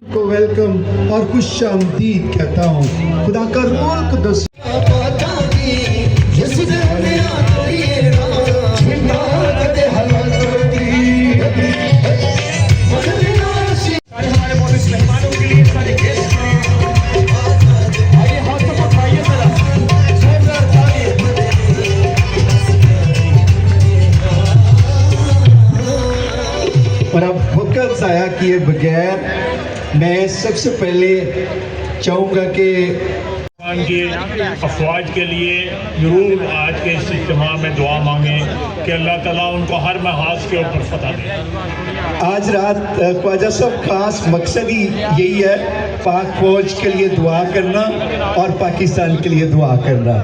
को वेलकम और खुश आमदीद कहता हूँ। खुदा का रूह कुदस और अब वक्त ज़ाया किए बगैर मैं सबसे पहले चाहूँगा कि के अफवाज के लिए ज़रूर आज के इस इज्तिमा में दुआ मांगें कि अल्लाह ताला उनको हर महाज के ऊपर फतह दे। आज रात ख्वाजा साहब खास मकसद ही यही है, पाक फौज के लिए दुआ करना और पाकिस्तान के लिए दुआ करना।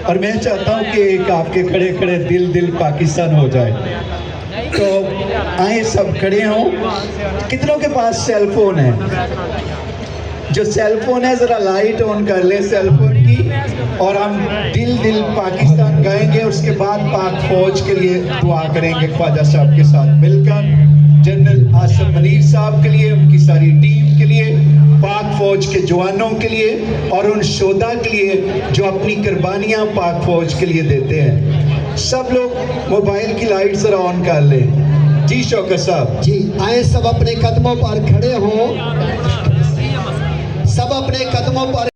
और मैं चाहता हूँ कि एक आपके खड़े खड़े दिल पाकिस्तान हो जाए। तो आए सब खड़े हों। कितनों के पास सेल फोन है? जो सेल फोन है ज़रा लाइट ऑन कर ले सेल फोन की, और हम दिल पाकिस्तान गाएंगे। उसके बाद पाक फौज के लिए दुआ करेंगे ख्वाजा साहब के साथ मिलकर, जनरल आसिम मनीर साहब के लिए, उनकी सारी टीम के लिए, पाक फौज के जवानों के लिए और उन शोधा के लिए जो अपनी कुर्बानियाँ पाक फौज के लिए देते हैं। सब लोग मोबाइल की लाइट ज़रा ऑन कर लें। जी शौकत साहब जी, आए सब अपने कदमों पर खड़े हों, सब अपने कदमों पर